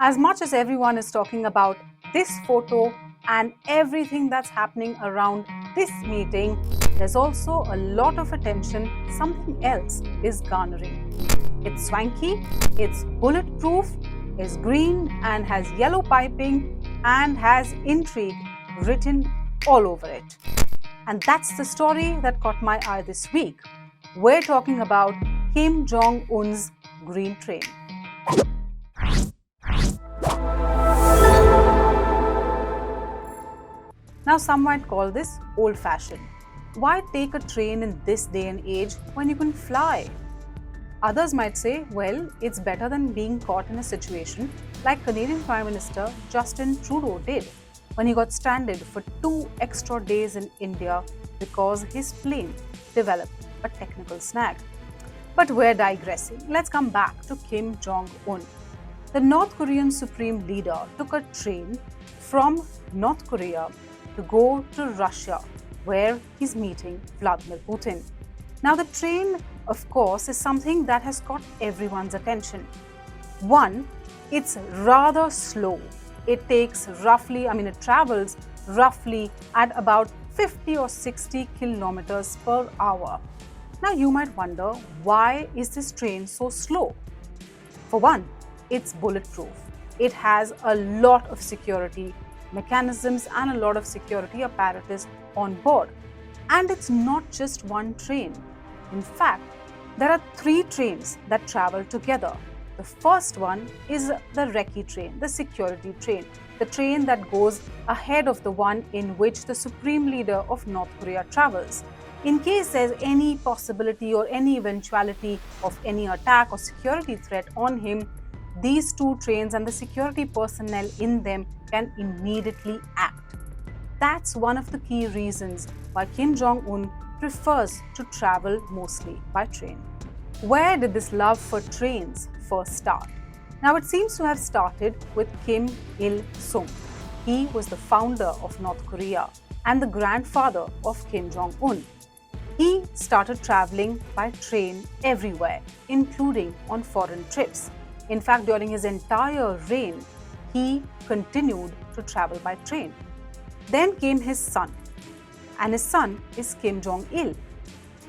As much as everyone is talking about this photo and everything that's happening around this meeting, there's also a lot of attention something else is garnering. It's swanky, it's bulletproof, it's green and has yellow piping and has intrigue written all over it. And that's the story that caught my eye this week. We're talking about Kim Jong Un's green train. Now, some might call this old-fashioned. Why take a train in this day and age when you can fly? Others might say, well, it's better than being caught in a situation like Canadian Prime Minister Justin Trudeau did when he got stranded for 2 extra days in India because his plane developed a technical snag. But we're digressing. Let's come back to Kim Jong Un. The North Korean Supreme Leader took a train from North Korea to go to Russia, where he's meeting Vladimir Putin. Now, the train, of course, is something that has caught everyone's attention. One, it's rather slow. It travels roughly at about 50 or 60 kilometers per hour. Now, you might wonder, why is this train so slow? For one, it's bulletproof. It has a lot of security mechanisms and a lot of security apparatus on board. And it's not just one train. In fact, there are 3 trains that travel together. The first one is the recce train, the security train, the train that goes ahead of the one in which the Supreme Leader of North Korea travels. In case there's any possibility or any eventuality of any attack or security threat on him, these 2 trains and the security personnel in them can immediately act. That's one of the key reasons why Kim Jong Un prefers to travel mostly by train. Where did this love for trains first start? Now, it seems to have started with Kim Il-sung. He was the founder of North Korea and the grandfather of Kim Jong Un. He started traveling by train everywhere, including on foreign trips. In fact, during his entire reign, he continued to travel by train. Then came his son, and his son is Kim Jong-il.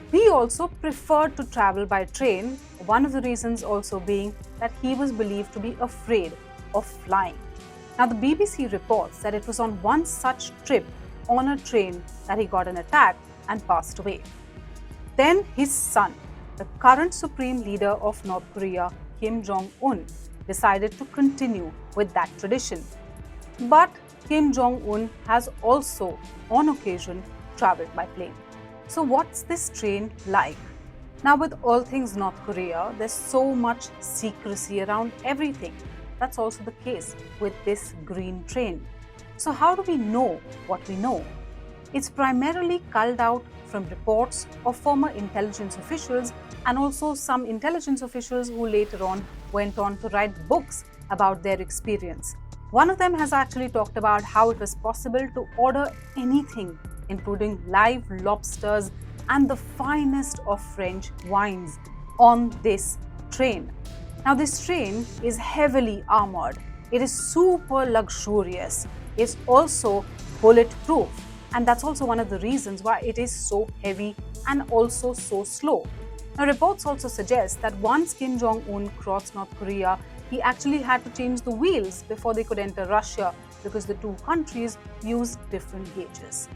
He also preferred to travel by train, one of the reasons also being that he was believed to be afraid of flying. Now, the BBC reports that it was on one such trip on a train that he got an attack and passed away. Then his son, the current Supreme Leader of North Korea, Kim Jong Un, decided to continue with that tradition. But Kim Jong Un has also, on occasion, traveled by plane. So what's this train like? Now, with all things North Korea, there's so much secrecy around everything. That's also the case with this green train. So how do we know what we know? It's primarily culled out from reports of former intelligence officials and also some intelligence officials who later on went on to write books about their experience. One of them has actually talked about how it was possible to order anything, including live lobsters and the finest of French wines, on this train. Now, this train is heavily armored. It is super luxurious. It's also bulletproof. And that's also one of the reasons why it is so heavy and also so slow. Now, reports also suggest that once Kim Jong Un crossed North Korea, he actually had to change the wheels before they could enter Russia because the 2 countries used different gauges.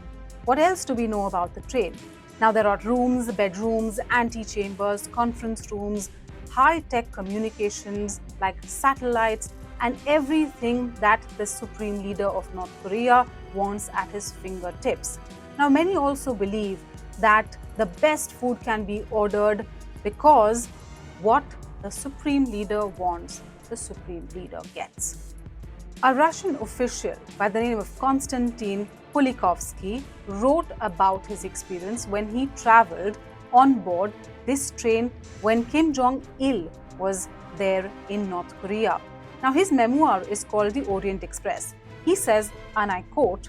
What else do we know about the train? Now, there are rooms, bedrooms, antechambers, conference rooms, high-tech communications like satellites, and everything that the Supreme Leader of North Korea wants at his fingertips. Now, many also believe that the best food can be ordered because what the Supreme Leader wants, the Supreme Leader gets. A Russian official by the name of Konstantin Pulikovsky wrote about his experience when he traveled on board this train when Kim Jong-il was there in North Korea. Now, his memoir is called The Orient Express. He says, and I quote,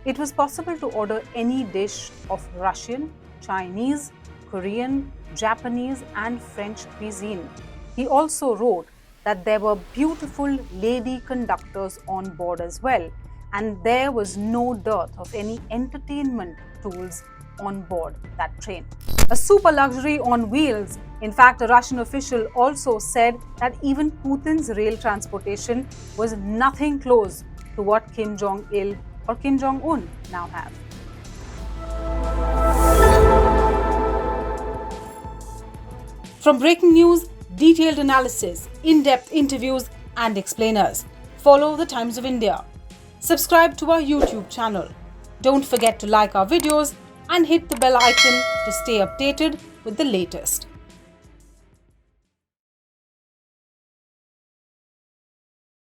"It was possible to order any dish of Russian, Chinese, Korean, Japanese, and French cuisine." He also wrote that there were beautiful lady conductors on board as well, and there was no dearth of any entertainment tools on board that train. A super luxury on wheels. In fact, a Russian official also said that even Putin's rail transportation was nothing close to what Kim Jong Il or Kim Jong Un now have. From breaking news, detailed analysis, in-depth interviews and explainers, follow the Times of India. Subscribe to our YouTube channel. Don't forget to like our videos and hit the bell icon to stay updated with the latest.